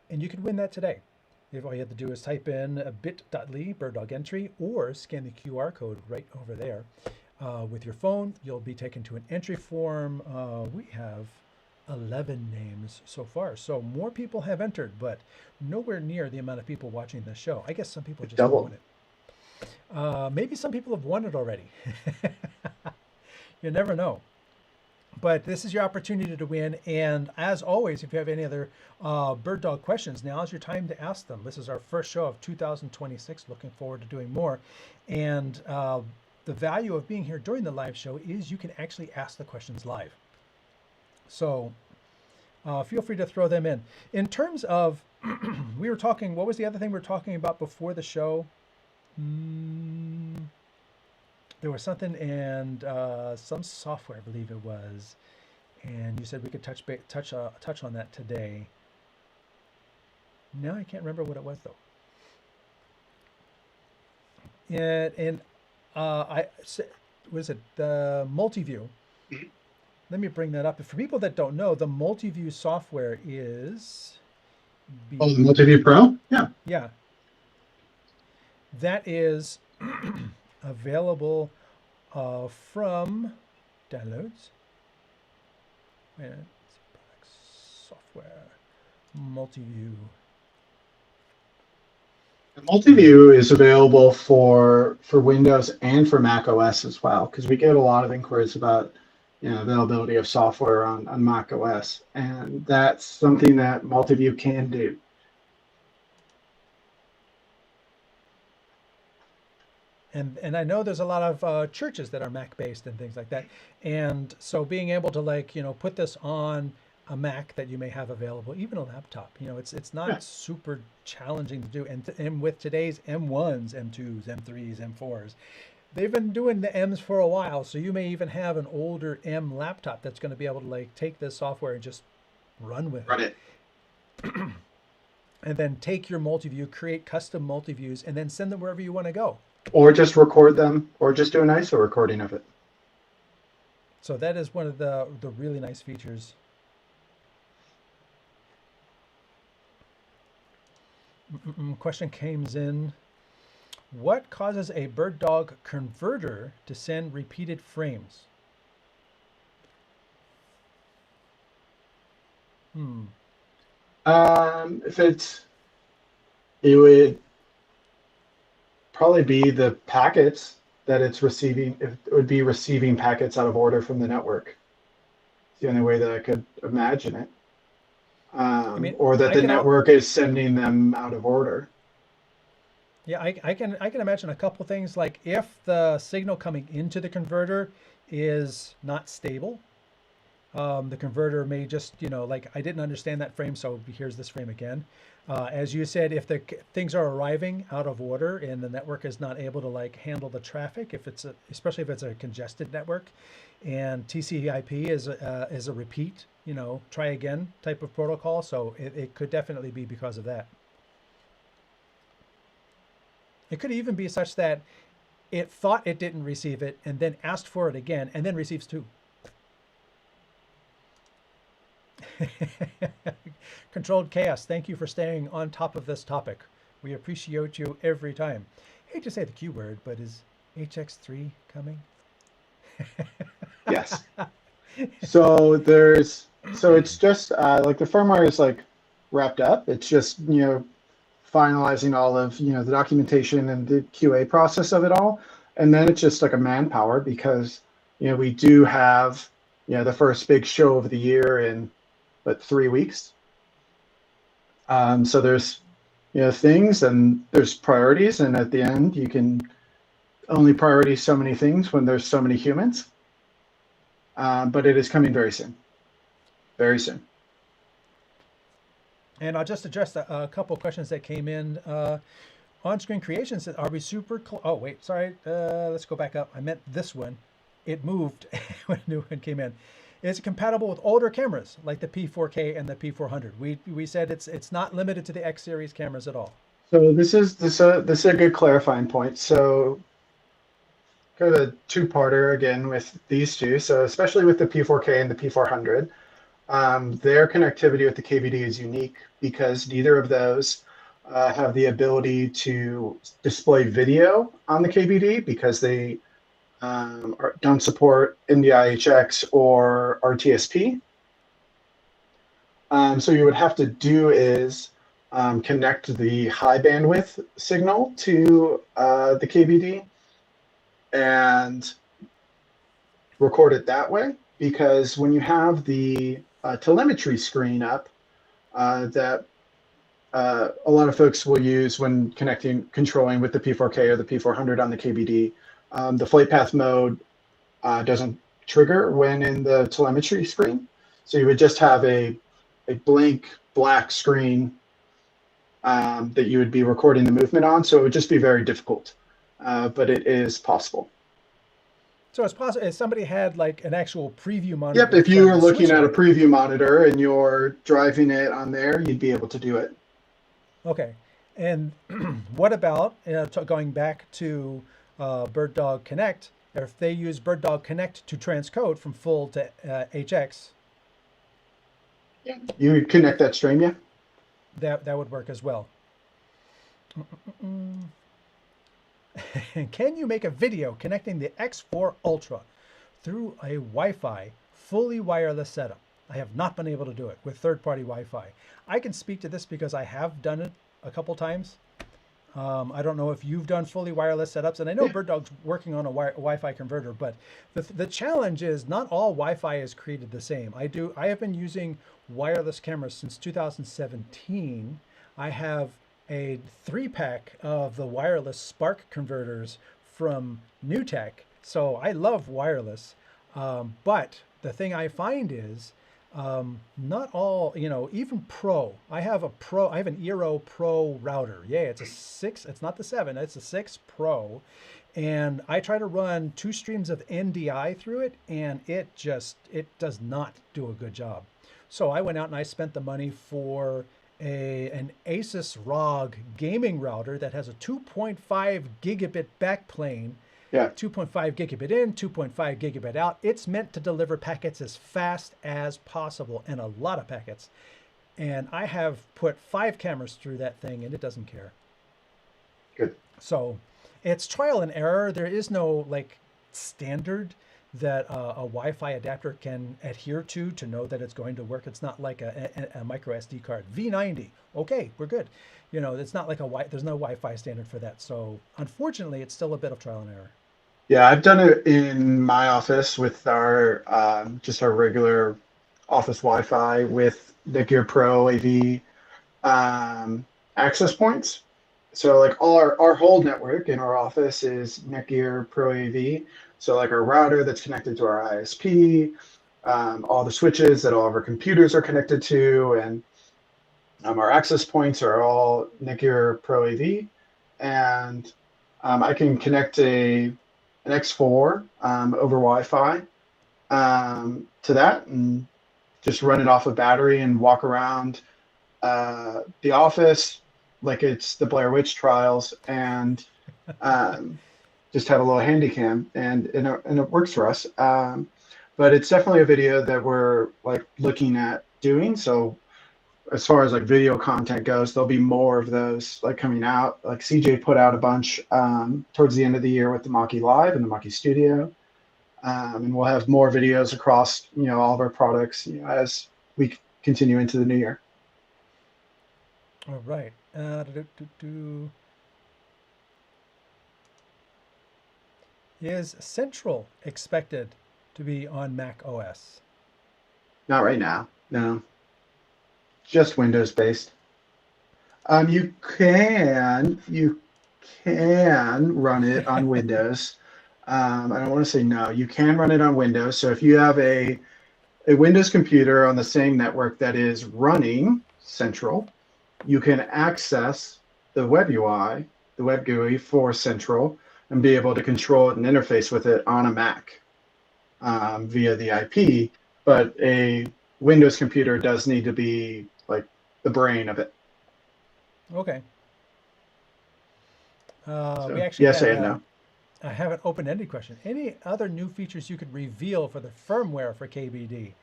And you can win that today. If all you have to do is type in bit.ly BirdDog entry or scan the QR code right over there. With your phone, you'll be taken to an entry form. We have 11 names so far. So more people have entered, but nowhere near the amount of people watching this show. I guess some people It just don't want doubled. it. Maybe some people have won it already. You never know. But this is your opportunity to win. And as always, if you have any other BirdDog questions, now is your time to ask them. This is our first show of 2026. Looking forward to doing more. And the value of being here during the live show is you can actually ask the questions live. So feel free to throw them in. In terms of, we were talking, what was the other thing we were talking about before the show? There was something and some software, I believe it was, and you said we could touch on that today. No, I can't remember what it was though. And was it the multi-view? Mhm. Let me bring that up. For people that don't know, the multi-view software is Oh, the Multiview Pro? Yeah. yeah, that is available from downloads. And software multi-view. The Multiview is available for Windows and for Mac OS as well, because we get a lot of inquiries about availability of software on Mac OS, and that's something that Multiview can do. And I know there's a lot of churches that are Mac based and things like that. And so being able to put this on a Mac that you may have available, even a laptop, it's Yeah, not super challenging to do. And with today's M1s, M2s, M3s, M4s, they've been doing the M's for a while. So you may even have an older M laptop that's going to be able to take this software and just run with run it. it. And then take your multi-view, create custom multi-views, and then send them wherever you want to go. Or just record them, or just do an ISO recording of it. So that is one of the really nice features. Question came in. What causes a BirdDog converter to send repeated frames? Hmm. If it would probably be the packets that it's receiving. If it would be receiving packets out of order from the network. It's the only way that I could imagine it. I mean, Or that I the can out. network is sending them out of order. Yeah, I can imagine a couple things like if the signal coming into the converter is not stable, the converter may just, like I didn't understand that frame, so here's this frame again. As you said, if the things are arriving out of order and the network is not able to handle the traffic, if it's especially if it's a congested network, and TCP/IP is a repeat, try again type of protocol, so it could definitely be because of that. It could even be such that it thought it didn't receive it and then asked for it again and then receives two. Controlled Chaos, thank you for staying on top of this topic. We appreciate you every time. I hate to say the Q word, but is HX3 coming? Yes. So it's just like the firmware is wrapped up. It's just finalizing all of the documentation and the QA process of it all, and then it's just like a manpower because we do have the first big show of the year in 3 weeks. So there's things and there's priorities, and at the end you can only priority so many things when there's so many humans. But it is coming very soon, very soon. And I'll just address a couple of questions that came in. On-screen creations, are we super close? Oh, wait, sorry. Let's go back up. I meant this one. It moved when a new one came in. Is it compatible with older cameras like the P4K and the P400? We said it's not limited to the X series cameras at all. So this is a good clarifying point. So kind of a two-parter again with these two. So especially with the P4K and the P400, their connectivity with the KVD is unique because neither of those have the ability to display video on the KVD because they don't support NDI-HX or RTSP. So you would have to do is connect the high bandwidth signal to the KVD and record it that way. Because when you have the telemetry screen up, that a lot of folks will use when controlling with the P4K or the P400 on the KVD, the flight path mode doesn't trigger when in the telemetry screen. So you would just have a blank black screen that you would be recording the movement on. So it would just be very difficult, but it is possible. So it's possible if somebody had like an actual preview Yep, monitor if you from were the looking at a Switchblade. preview monitor and you're driving it on there, you'd be able to do it. Okay. And what about going back to BirdDog Connect? If they use BirdDog Connect to transcode from full to HX, Yeah. You would connect that stream, yeah? that would work as well. Can you make a video connecting the X4 Ultra through a Wi-Fi fully wireless setup? I have not been able to do it with third-party Wi-Fi. I can speak to this because I have done it a couple times. I don't know if you've done fully wireless setups, and I know Yeah. BirdDog's working on a Wi-Fi converter, but the challenge is not all Wi-Fi is created the same. I have been using wireless cameras since 2017. I have a 3-pack of the wireless Spark converters from NewTek, so I love wireless. But the thing I find is not all, even Pro. I have an Eero Pro router. Yeah, it's a 6, it's not the 7, it's a 6 Pro. And I try to run 2 streams of NDI through it, and it does not do a good job. So I went out and I spent the money for an Asus ROG gaming router that has a 2.5 gigabit backplane, Yeah. 2.5 gigabit in, 2.5 gigabit out. It's meant to deliver packets as fast as possible and a lot of packets. And I have put 5 cameras through that thing and it doesn't care. Good. So it's trial and error. There is no like standard that a Wi-Fi adapter can adhere to know that it's going to work. It's not like a micro SD card. V90, okay, we're good. It's not like there's no Wi-Fi standard for that. So unfortunately, it's still a bit of trial and error. Yeah, I've done it in my office with our just our regular office Wi-Fi with the Gear Pro AV access points. So like our whole network in our office is Netgear Pro AV. So like our router that's connected to our ISP, all the switches that all of our computers are connected to, and our access points are all Netgear Pro AV. And I can connect an X4 over Wi-Fi to that and just run it off a battery and walk around the office like it's the Blair Witch trials and um, just have a little handy cam and it works for us. But it's definitely a video that we're like looking at doing. So as far as like video content goes, there'll be more of those like coming out. Like CJ put out a bunch towards the end of the year with the Maki Live and the Maki Studio. And we'll have more videos across, all of our products, as we continue into the new year. All right. Is Central expected to be on Mac OS? Not right now. No, just Windows based. You can run it on Windows. I don't want to say no. You can run it on Windows. So if you have a Windows computer on the same network that is running Central, you can access the web UI, the web GUI for Central, and be able to control it and interface with it on a Mac via the IP. But a Windows computer does need to be like the brain of it. Okay. We So actually yes had and no. I have an open-ended question. Any other new features you could reveal for the firmware for KBD?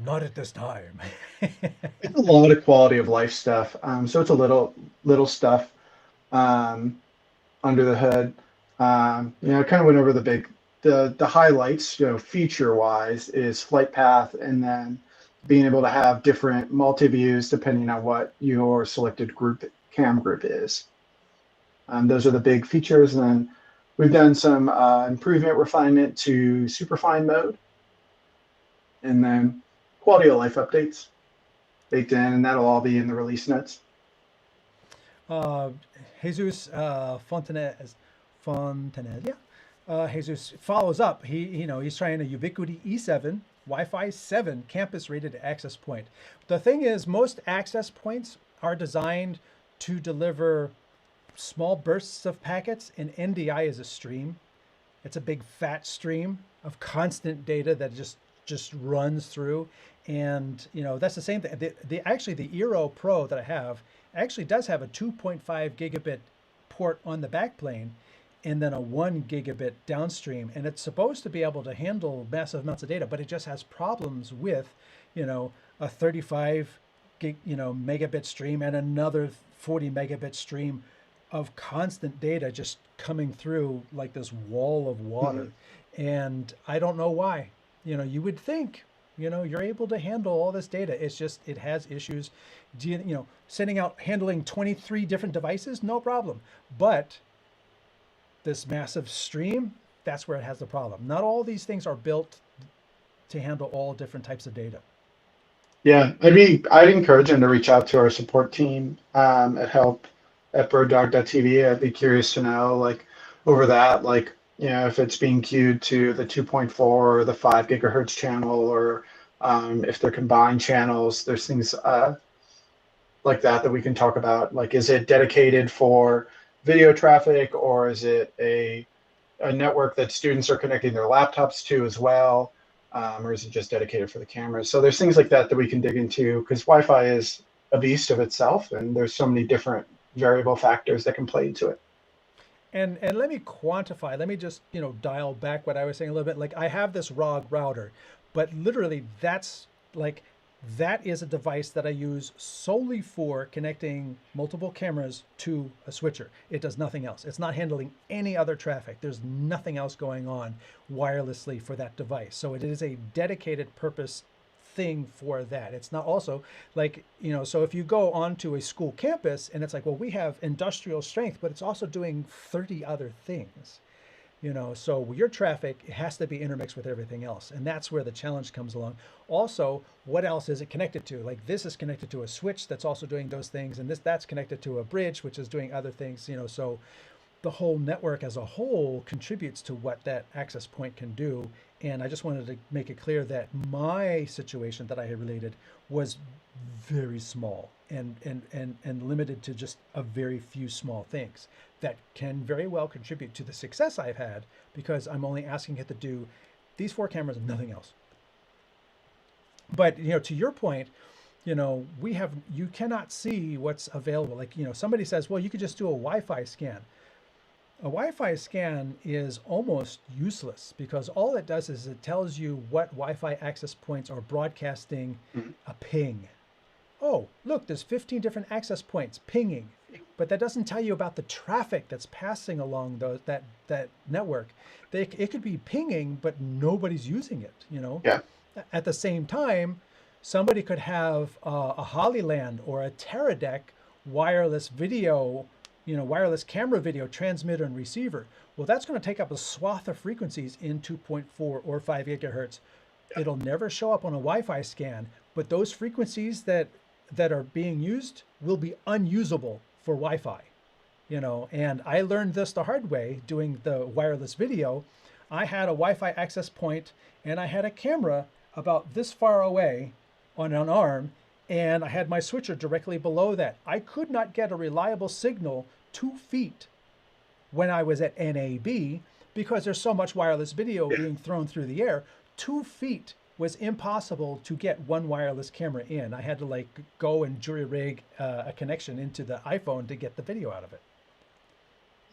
Not at this time. It's a lot of quality of life stuff. So it's a little stuff um, under the hood. I kind of went over the highlights. Feature wise is flight path, and then being able to have different multi views depending on what your selected cam group is. Those are the big features, and then we've done some improvement refinement to superfine mode, and then quality of life updates baked in, and that'll all be in the release notes. uh, Jesus Fontanez, yeah. Jesus follows up. He's trying a Ubiquiti E7 Wi-Fi 7 campus-rated access point. The thing is, most access points are designed to deliver small bursts of packets, and NDI is a stream. It's a big fat stream of constant data that just runs through. And that's the same thing. Actually the Eero Pro that I have actually does have a 2.5 gigabit port on the backplane and then a 1 gigabit downstream, and it's supposed to be able to handle massive amounts of data, but it just has problems with a 35 megabit stream and another 40 megabit stream of constant data just coming through like this wall of water. Mhm. And I don't know why. You would think, you're able to handle all this data. It's just, it has issues. Sending out, handling 23 different devices, no problem. But this massive stream, that's where it has the problem. Not all these things are built to handle all different types of data. Yeah, I'd encourage them to reach out to our support team at help at birddog.tv. I'd be curious to know, like, over that, like, if it's being queued to the 2.4 or the 5 gigahertz channel, or if they're combined channels. There's things like that we can talk about. Like, is it dedicated for video traffic, or is it a network that students are connecting their laptops to as well? Or is it just dedicated for the cameras? So there's things like that we can dig into, because Wi-Fi is a beast of itself, and there's so many different variable factors that can play into it. And let me quantify. Let me just dial back what I was saying a little bit. Like, I have this ROG router, but literally that is a device that I use solely for connecting multiple cameras to a switcher. It does nothing else. It's not handling any other traffic. There's nothing else going on wirelessly for that device. So it is a dedicated purpose thing for that. It's not also like, so if you go onto a school campus and it's like, well, we have industrial strength, but it's also doing 30 other things. So your traffic has to be intermixed with everything else, and that's where the challenge comes along. Also, what else is it connected to? Like, this is connected to a switch that's also doing those things, and that's connected to a bridge which is doing other things. So the whole network as a whole contributes to what that access point can do. And I just wanted to make it clear that my situation that I had related was very small and limited to just a very few small things that can very well contribute to the success I've had, because I'm only asking it to do these 4 cameras and nothing else. But to your point, you cannot see what's available. Like, somebody says, well, you could just do a Wi-Fi scan. A Wi-Fi scan is almost useless, because all it does is it tells you what Wi-Fi access points are broadcasting Mhm. a ping. Oh, look, there's 15 different access points pinging, but that doesn't tell you about the traffic that's passing along that network. It could be pinging, but nobody's using it. Yeah. At the same time, somebody could have a Hollyland or a Teradek wireless video, wireless camera video transmitter and receiver. Well, that's going to take up a swath of frequencies in 2.4 or 5 gigahertz. It'll never show up on a Wi-Fi scan, but those frequencies that that are being used will be unusable for Wi-Fi, and I learned this the hard way doing the wireless video. I had a Wi-Fi access point and I had a camera about this far away on an arm, and I had my switcher directly below that. I could not get a reliable signal 2 feet when I was at NAB because there's so much wireless video Yeah. being thrown through the air. 2 feet was impossible to get one wireless camera in. I had to like go and jury rig a connection into the iPhone to get the video out of it.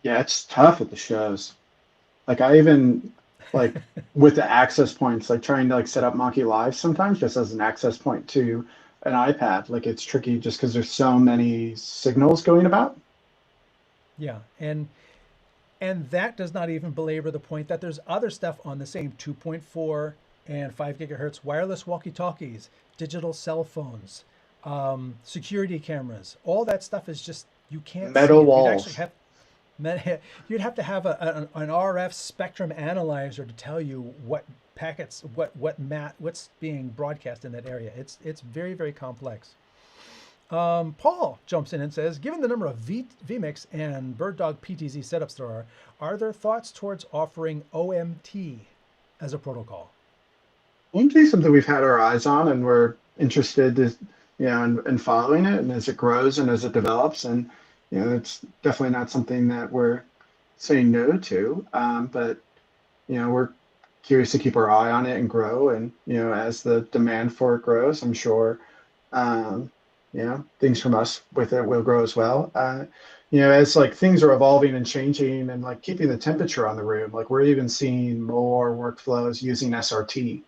Yeah, it's tough at the shows. Like I even like with the access points, like trying to like set up Monkey Live sometimes just as an access point to an iPad. Like it's tricky just because there's so many signals going about. Yeah, and that does not even belabor the point that there's other stuff on the same 2.4 and 5 gigahertz wireless walkie-talkies, digital cell phones, security cameras. All that stuff is just, you can't see Metal it. You'd actually walls. have you'd have to have an RF spectrum analyzer to tell you what packets, what's being broadcast in that area. It's very, very complex. Paul jumps in and says, given the number of vMix and BirdDog PTZ setups are there thoughts towards offering OMT as a protocol? OMT is something we've had our eyes on and we're interested to, in following it and as it grows and as it develops. And, it's definitely not something that we're saying no to. But, we're curious to keep our eye on it and grow. And, as the demand for it grows, I'm sure, um, things from us with it will grow as well. As like things are evolving and changing and like keeping the temperature on the room, like we're even seeing more workflows using SRT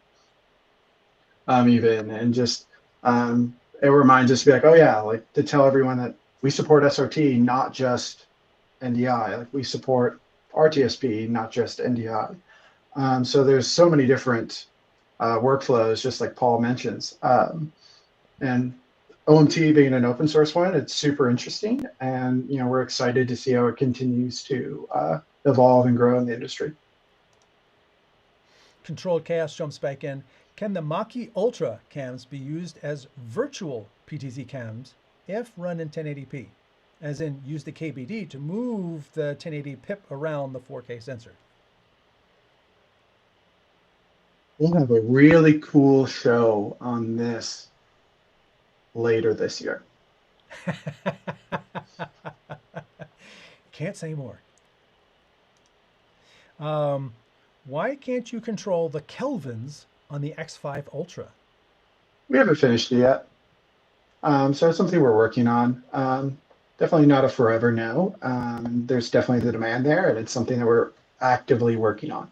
even, and just it reminds us to be like, oh yeah, like to tell everyone that we support SRT, not just NDI. Like we support RTSP, not just NDI. So there's so many different workflows, just like Paul mentions. And OMT being an open source one, it's super interesting, and we're excited to see how it continues to evolve and grow in the industry. Controlled Chaos jumps back in. Can the Mach-E Ultra cams be used as virtual PTZ cams if run in 1080p? As in, use the KBD to move the 1080 pip around the 4K sensor. We'll have a really cool show on this later this year. Can't say more. Why can't you control the kelvins on the X5 Ultra? We haven't finished it yet, so it's something we're working on. Definitely not a forever no. There's definitely the demand there, and it's something that we're actively working on.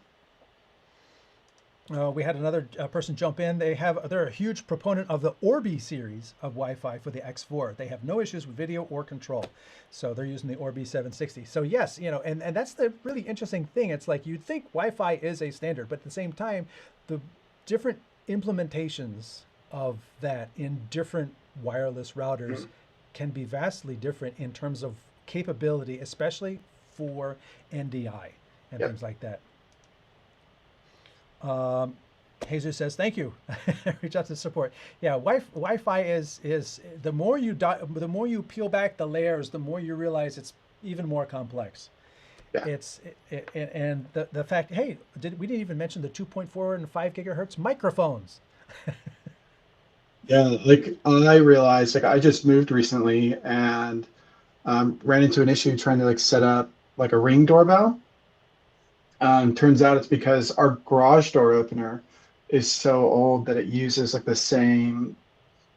We had another person jump in. They're a huge proponent of the Orbi series of Wi-Fi for the X4. They have no issues with video or control, so they're using the Orbi 760. So yes, and that's the really interesting thing. It's like you'd think Wi-Fi is a standard, but at the same time, the different implementations of that in different wireless routers can be vastly different in terms of capability, especially for NDI and Yep. things like that. Jesus says, thank you. Reach out to support. Yeah, Wi-Fi is the more the more you peel back the layers, the more you realize it's even more complex. Yeah. And the fact, hey, we didn't even mention the 2.4 and 5 gigahertz microphones. Yeah, like I realized, like I just moved recently and ran into an issue trying to like set up like a Ring doorbell. Turns out it's because our garage door opener is so old that it uses like the same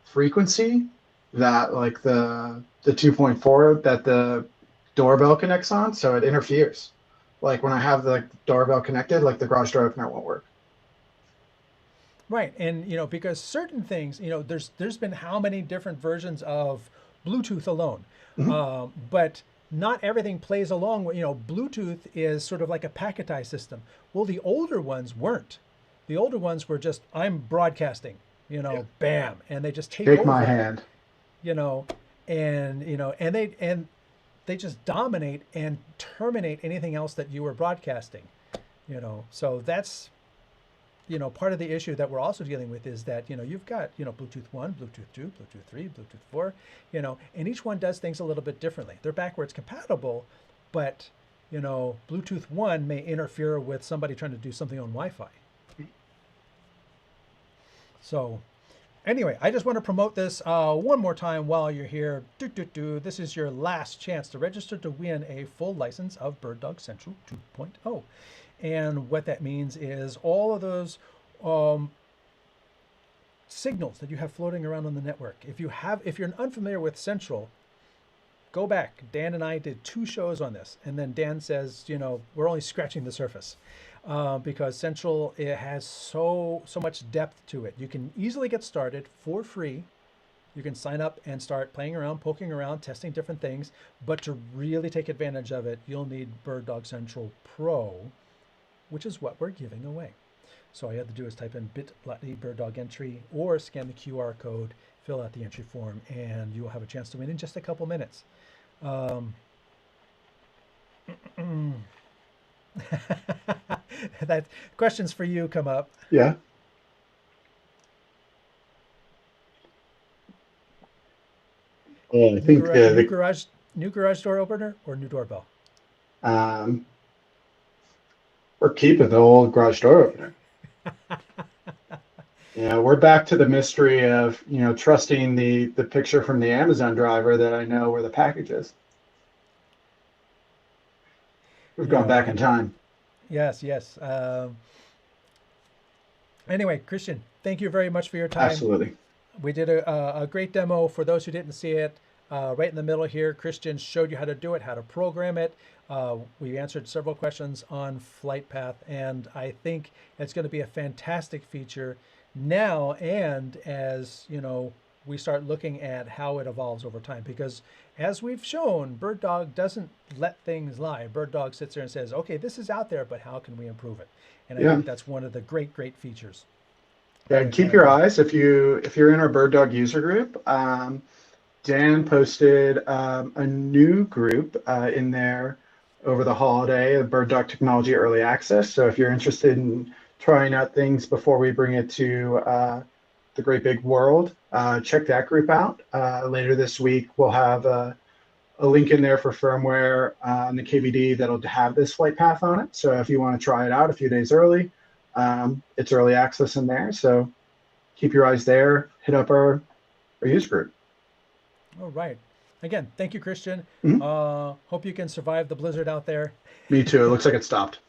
frequency that like the 2.4 that the doorbell connects on, so it interferes. Like when I have the doorbell connected, like the garage door opener won't work. Right, and because certain things, there's been how many different versions of Bluetooth alone, Mhm. but not everything plays along with, Bluetooth is sort of like a packetized system. Well, the older ones weren't. The older ones were just, I'm broadcasting, Yeah. bam, and they just take Shake my over, hand. you know, and they just dominate and terminate anything else that you were broadcasting, So part of the issue that we're also dealing with is that, you've got, Bluetooth 1, Bluetooth 2, Bluetooth 3, Bluetooth 4, and each one does things a little bit differently. They're backwards compatible, but, Bluetooth 1 may interfere with somebody trying to do something on Wi-Fi. So anyway, I just want to promote this one more time while you're here. This is your last chance to register to win a full license of BirdDog Central 2.0. And what that means is all of those um, signals that you have floating around on the network. If you're unfamiliar with Central, go back. Dan and I did 2 shows on this, and then Dan says, we're only scratching the surface because Central, it has so much depth to it. You can easily get started for free. You can sign up and start playing around, poking around, testing different things. But to really take advantage of it, you'll need BirdDog Central Pro, which is what we're giving away. So all you have to do is type in bit.ly BirdDog entry or scan the QR code, fill out the entry form, and you'll have a chance to win in just a couple minutes. That questions for you come up. Yeah. Well, I New think garage, new garage door opener or new doorbell? um, we're keeping the old garage door opener. We're back to the mystery of, trusting the picture from the Amazon driver that I know where the package is. We've gone back in time. Yes, yes. Anyway, Christian, thank you very much for your time. Absolutely. We did a great demo. For those who didn't see it, right in the middle here, Christian showed you how to do it, how to program it. We answered several questions on Flight Path, and I think it's going to be a fantastic feature now, and as we start looking at how it evolves over time. Because as we've shown, BirdDog doesn't let things lie. BirdDog sits there and says, okay, this is out there, but how can we improve it? And I Yeah. think that's one of the great features. Yeah, and keep your eyes if you're in our BirdDog user group. Dan posted a new group in there over the holiday, of BirdDog Technology Early Access. So if you're interested in trying out things before we bring it to the great big world, check that group out. Later this week, we'll have a link in there for firmware on the KVD that'll have this flight path on it. So if you want to try it out a few days early, it's early access in there. So keep your eyes there. Hit up our user group. All right. Again, thank you, Christian. Mhm. Hope you can survive the blizzard out there. Me too. It looks like it stopped.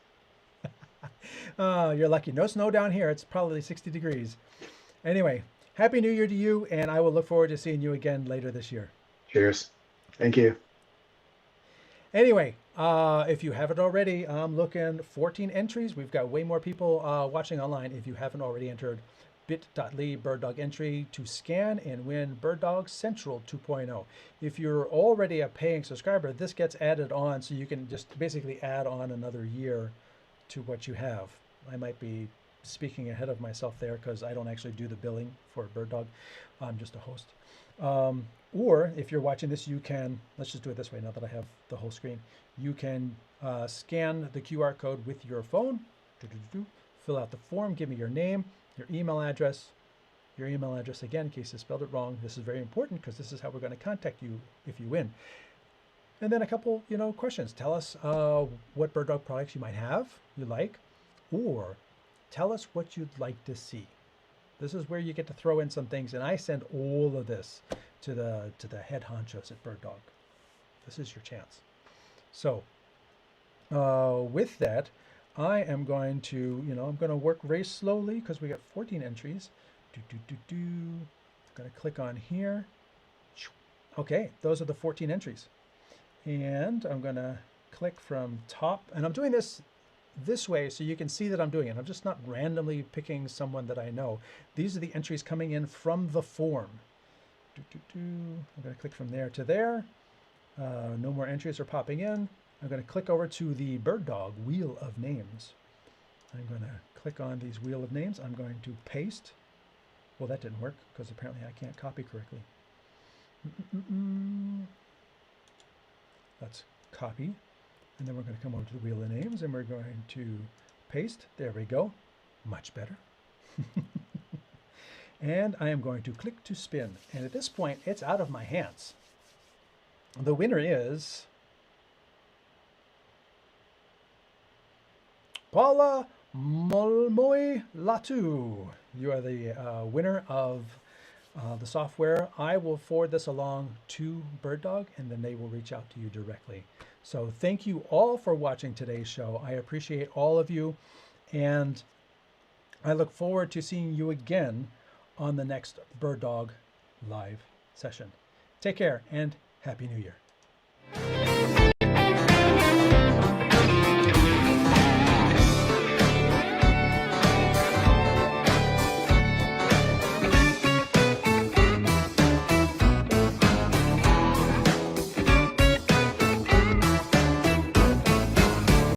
You're lucky. No snow down here. It's probably 60 degrees. Anyway, Happy New Year to you, and I will look forward to seeing you again later this year. Cheers. Thank you. Anyway, if you haven't already, I'm looking 14 entries. We've got way more people watching online. If you haven't already entered bit.ly BirdDog entry to scan and win BirdDog Central 2.0. If you're already a paying subscriber, this gets added on, so you can just basically add on another year to what you have. I might be speaking ahead of myself there because I don't actually do the billing for BirdDog. I'm just a host. Or if you're watching this, you can, let's just do it this way now that I have the whole screen. You can scan the QR code with your phone, fill out the form, give me your name, your email address again, in case I spelled it wrong. This is very important because this is how we're going to contact you if you win. And then a couple, questions. Tell us what BirdDog products you might have, you like, or tell us what you'd like to see. This is where you get to throw in some things, and I send all of this to the head honchos at BirdDog. This is your chance. So with that, I am going to, I'm going to work very slowly because we got 14 entries. I'm going to click on here. Okay, those are the 14 entries. And I'm going to click from top, and I'm doing this way so you can see that I'm doing it. I'm just not randomly picking someone that I know. These are the entries coming in from the form. I'm going to click from there to there. No more entries are popping in. I'm going to click over to the BirdDog Wheel of Names. I'm going to click on these Wheel of Names. I'm going to paste. Well, that didn't work because apparently I can't copy correctly. Let's copy. And then we're going to come over to the Wheel of Names and we're going to paste. There we go. Much better. And I am going to click to spin. And at this point, it's out of my hands. The winner is Paula Molmoy Latu. You are the winner of the software. I will forward this along to BirdDog, and then they will reach out to you directly. So thank you all for watching today's show. I appreciate all of you, and I look forward to seeing you again on the next BirdDog live session. Take care and Happy New Year.